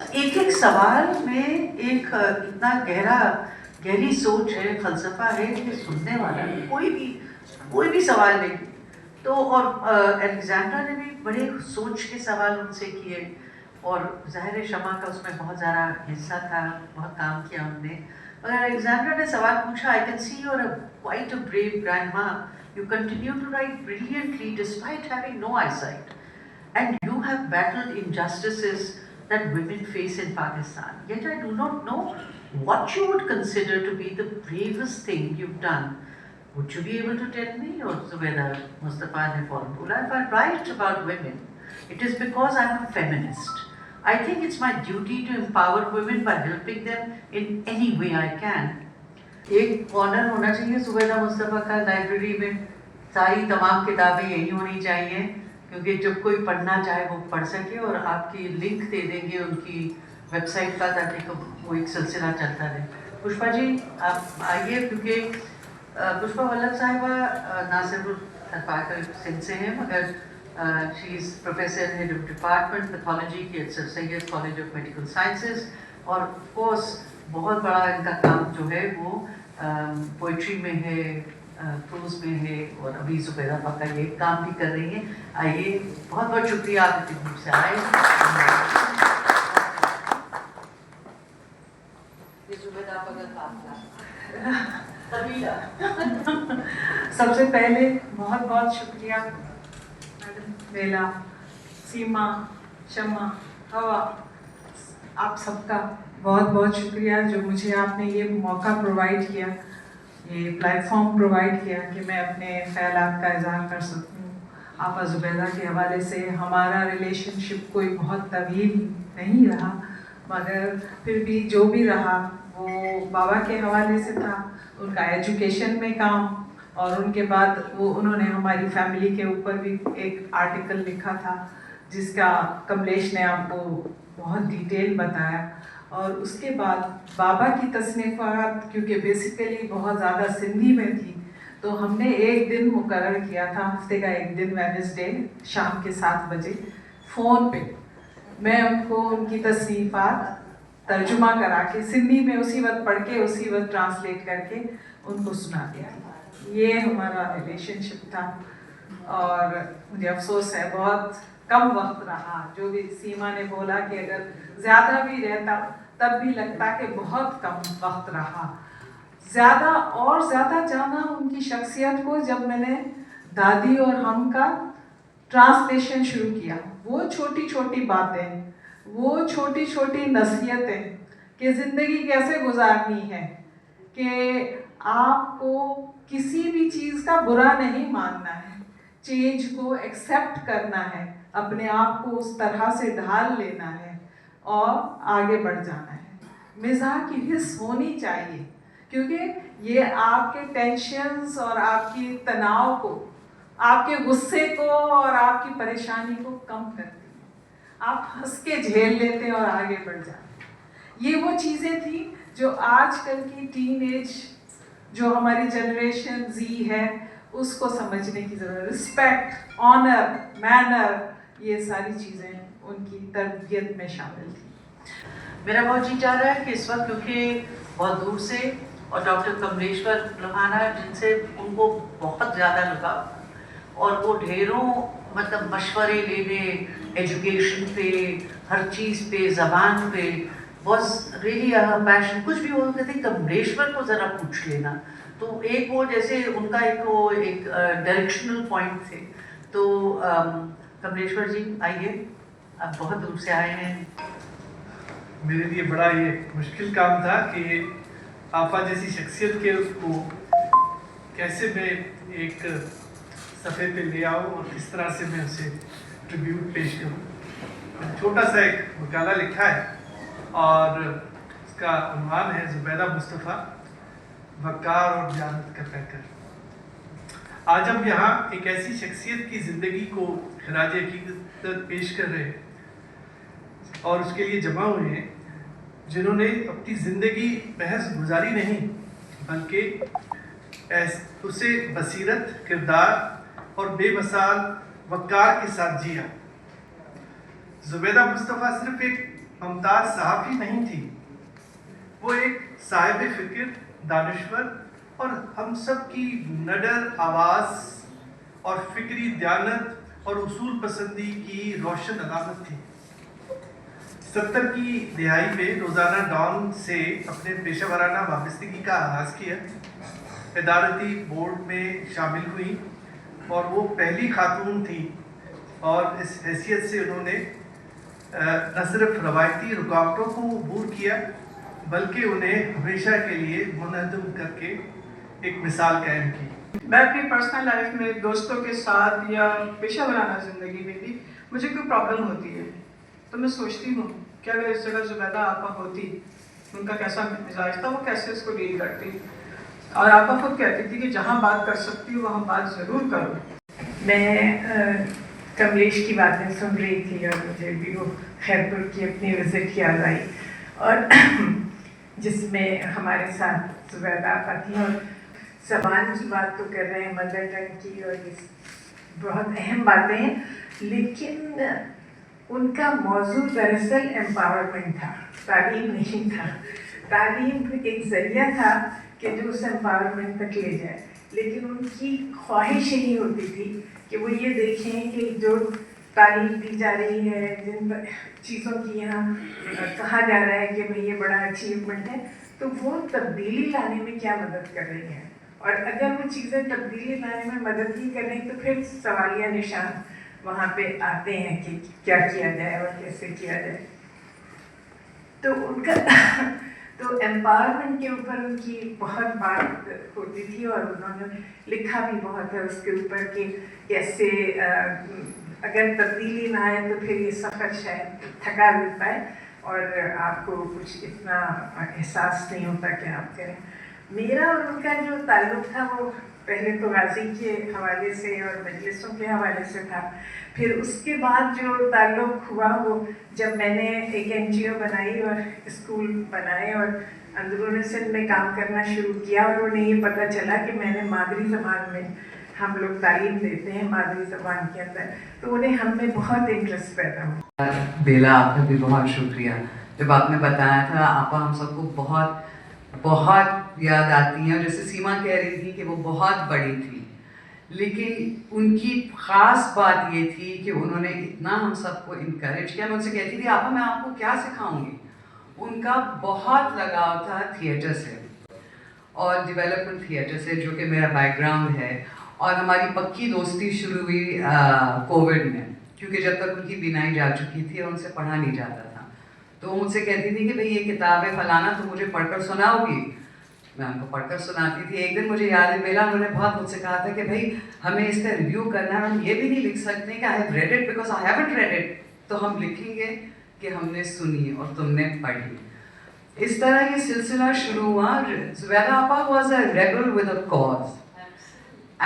ایک ایک سوال میں ایک اتنا گہری سوچ ہے، فلسفہ ہے کہ سننے والا کوئی بھی سوال لے تو، اور الیگزینڈر نے بھی بڑے سوچ کے سوال ان سے کیے، اور ظاہر شمع کا اس میں بہت زیادہ حصہ تھا، بہت کام کیا انہوں نے. مگر الیگزینڈر نے سوال پوچھا، I can see you are quite a brave grandma. You continue to write brilliantly despite having no eyesight. And you have battled injustices that women face in Pakistan. Yet I do not know what you would consider to be the bravest thing you've done. Would you be able to tell me? Or Zubaida Mustafa ne Bola, if I write about women, it is because I'm a feminist. I think it's my duty to empower women by helping them in any way I can. ایک corner ہونا چاہیے زبیدہ مصطفیٰ کا library میں، ساری تمام کتابیں یہی ہونی چاہیے، کیونکہ جب کوئی پڑھنا چاہے وہ پڑھ سکے، اور آپ کی لنک دے دیں گے ان کی ویب سائٹ کا تاکہ وہ ایک سلسلہ چلتا رہے. پشپا جی آپ آئیے، کیونکہ پشپا ولبھ صاحبہ نہ صرف تھرپارکر سندھ سے ہیں، مگر she is professor head of department pathology کی at sir Syed college of medical sciences, اور آف کورس بہت بڑا ان کا کام جو ہے وہ پوئٹری میں ہے، پروز میں ہے، اور ابھی زبیدہ کا یہ کام بھی کر رہی ہیں. آئیے، بہت بہت شکریہ آپ اتنی دور سے آئے. سب سے پہلے بہت بہت شکریہ میڈم بیلا، سیما، شمع، ہوا، آپ سب کا بہت بہت شکریہ جو مجھے آپ نے یہ موقع پرووائڈ کیا، یہ پلیٹ فارم پرووائڈ کیا کہ میں اپنے خیالات کا اظہار کر سکوں. آپا زبیدہ کے حوالے سے ہمارا ریلیشن شپ کوئی بہت طویل نہیں رہا، مگر پھر بھی جو بھی رہا وہ بابا کے حوالے سے تھا، ان کا ایجوکیشن میں کام، اور ان کے بعد انہوں نے ہماری فیملی کے اوپر بھی ایک آرٹیکل لکھا تھا جس کا کملیش نے آپ کو بہت ڈیٹیل بتایا. اور اس کے بعد بابا کی تصنیفات کیونکہ بیسیکلی بہت زیادہ سندھی میں تھی، تو ہم نے ایک دن مقرر کیا تھا، ہفتے کا ایک دن وینسڈے شام کے 7 بجے فون پہ میں ان کو ان کی تصنیفات ترجمہ کرا کے سندھی میں اسی وقت پڑھ کے اسی وقت ٹرانسلیٹ کر کے ان کو سنا دیا. یہ ہمارا ریلیشن شپ تھا، اور مجھے افسوس ہے بہت کم وقت رہا. جو بھی سیما نے بولا کہ اگر زیادہ بھی رہتا تب بھی لگتا کہ بہت کم وقت رہا. زیادہ اور زیادہ جانا ان کی شخصیت کو جب میں نے دادی اور ہم کا ٹرانسلیشن شروع کیا. وہ چھوٹی چھوٹی باتیں، وہ چھوٹی چھوٹی نصیحتیں کہ زندگی کیسے گزارنی ہے، کہ آپ کو کسی بھی چیز کا برا نہیں ماننا ہے، چینج کو ایکسیپٹ کرنا ہے، اپنے آپ کو اس طرح سے ڈھال لینا ہے اور آگے بڑھ جانا ہے. مزاح کی حس ہونی چاہیے، کیونکہ یہ آپ کے ٹینشنز اور آپ کی تناؤ کو، آپ کے غصے کو اور آپ کی پریشانی کو کم کرتی ہے. آپ ہنس کے جھیل لیتے اور آگے بڑھ جاتے. یہ وہ چیزیں تھیں جو آج کل کی ٹین ایج جو ہماری جنریشن زی ہے اس کو سمجھنے کی ضرورت. رسپیکٹ، آنر، مینر، یہ ساری چیزیں ان کی تربیت میں شامل تھیں. میرا بہت جی چاہ رہا ہے کہ اس وقت کیونکہ بہت دور سے، اور ڈاکٹر کملیشور لوہانا جن سے ان کو بہت زیادہ لگا، اور وہ ڈھیروں مطلب مشورے لینے ایجوکیشن پہ، ہر چیز پہ، زبان پہ بہت ریلی پیشن. کچھ بھی ہو کہتے کملیشور کو ذرا پوچھ لینا، تو ایک وہ جیسے ان کا ایک ڈائریکشنل پوائنٹ تھے. تو کملیشور جی آئیے، آپ بہت دور سے آئے ہیں. میرے لیے بڑا یہ مشکل کام تھا کہ آپا جیسی شخصیت کے اس کو کیسے میں ایک صفحے پہ لے آؤں اور کس طرح سے میں اسے ٹریبیوٹ پیش کروں. چھوٹا سا ایک مقالہ لکھا ہے اور اس کا عنوان ہے زبیدہ مصطفیٰ، وقار اور دیانت کا پیکر. آج ہم یہاں ایک ایسی شخصیت کی زندگی کو خراج عقیدت پیش کر رہے ہیں اور اس کے لیے جمع ہوئے ہیں جنہوں نے اپنی زندگی محض گزاری نہیں بلکہ اسے بصیرت، کردار اور بے مثال وقار کے ساتھ جیا. زبیدہ مصطفیٰ صرف ایک ممتاز صحافی نہیں تھی، وہ ایک صاحب فکر، دانشور اور ہم سب کی نڈر آواز اور فکری دیانت اور اصول پسندی کی روشن علامت تھی۔ 70 کی دہائی میں روزانہ ڈان سے اپنے پیشہ ورانہ وابستگی کا آغاز کیا، ادارتی بورڈ میں شامل ہوئی اور وہ پہلی خاتون تھی، اور اس حیثیت سے انہوں نے نہ صرف روایتی رکاوٹوں کو عبور کیا بلکہ انہیں ہمیشہ کے لیے منہدم کر کے ایک مثال قائم کی۔ میں اپنی پرسنل لائف میں دوستوں کے ساتھ یا پیشہ ورانہ زندگی میں بھی مجھے کوئی پرابلم ہوتی ہے تو میں سوچتی ہوں کہ اگر اس جگہ زبیدہ آپا ہوتی، ان کا کیسا مزاج تھا، وہ کیسے اس کو ڈیل کرتی۔ اور آپا خود کہتی تھی کہ جہاں بات کر سکتی ہوں وہاں بات ضرور کرو۔ میں کملیش کی باتیں سن رہی تھی اور مجھے بھی وہ خیرپور کی اپنی وزٹ یاد آئی، اور جس میں ہمارے ساتھ زبیدہ آپا تھی، اور زبان کی بات تو کر رہے ہیں، مدر ٹنگ کی، اور یہ بہت اہم باتیں ہیں، لیکن ان کا موضوع دراصل امپاورمنٹ تھا، تعلیم نہیں تھا۔ تعلیم ایک ذریعہ تھا کہ جو اس امپاورمنٹ تک لے جائے، لیکن ان کی خواہش یہی ہوتی تھی کہ وہ یہ دیکھیں کہ جو تعلیم دی جا رہی ہے، جن چیزوں کی یہاں کہا جا رہا ہے کہ بھئی یہ بڑا اچیومنٹ ہے، تو وہ تبدیلی لانے میں کیا مدد کر رہی ہیں، اور اگر وہ چیزیں تبدیلی لانے میں مدد نہیں کر رہی تو پھر سوالیہ نشان وہاں پہ آتے ہیں کہ کیا کیا جائے اور کیسے کیا جائے۔ تو ان کا تو امپاورمنٹ کے اوپر ان کی بہت بات ہوتی تھی، اور انہوں نے لکھا بھی بہت ہے اس کے اوپر کہ کیسے اگر تبدیلی نہ آئے تو پھر یہ سفر شاید تھکا بھی پائے اور آپ کو کچھ اتنا احساس نہیں ہوتا کہ آپ کریں۔ میرا اور ان کا جو تعلق تھا وہ پہلے تو غازی کے حوالے سے اور مجلسوں کے حوالے سے تھا، پھر اس کے بعد جو تعلق ہوا وہ جب میں نے ایک NGO بنائی اور اسکول بنائے اور اندرون سندھ میں کام کرنا شروع کیا، اور انہیں یہ پتہ چلا کہ میں نے مادری زبان میں ہم لوگ تعلیم دیتے ہیں مادری زبان کے اندر، تو انہیں ہم میں بہت انٹرسٹ پیدا ہوا۔ بیلا، آپ کا بھی بہت شکریہ۔ جب آپ نے بتایا تھا، آپا ہم سب کو بہت بہت یاد آتی ہیں، اور جیسے سیما کہہ رہی تھی کہ وہ بہت بڑی تھی، لیکن ان کی خاص بات یہ تھی کہ انہوں نے اتنا ہم سب کو انکریج کیا۔ میں ان سے کہتی تھی آپا میں آپ کو کیا سکھاؤں گی، ان کا بہت لگاؤ تھا تھیٹر سے اور ڈیولپمنٹ تھیٹر سے، جو کہ میرا بیک گراؤنڈ ہے، اور ہماری پکی دوستی شروع ہوئی کووڈ میں، کیونکہ جب تک ان کی بینائی جا چکی تھی اور ان سے پڑھا نہیں جاتا تھا، تو وہ مجھ سے کہتی تھی کہ بھئی یہ کتاب ہے فلانا، تو مجھے پڑھ کر سناؤ گی؟ میں ان کو پڑھ کر سناتی تھی۔ ایک دن مجھے یاد ہے بیلا انہوں نے بہت مجھ سے کہا تھا کہ بھئی ہمیں اس کا ریویو کرنا ہے، ہم یہ بھی نہیں لکھ سکتے کہ I have read it because I haven't read it, تو ہم لکھیں گے کہ ہم نے سنی اور تم نے پڑھی۔ اس طرح یہ سلسلہ شروع ہوا۔ زبیدہ آپا was a rebel with a cause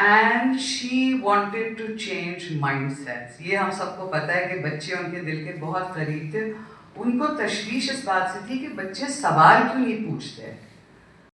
and she wanted to change mindsets. یہ ہم سب کو پتہ ہے کہ بچے ان کے دل کے بہت قریب تھے۔ ان کو تشویش اس بات سے تھی کہ بچے سوال کیوں نہیں پوچھتے،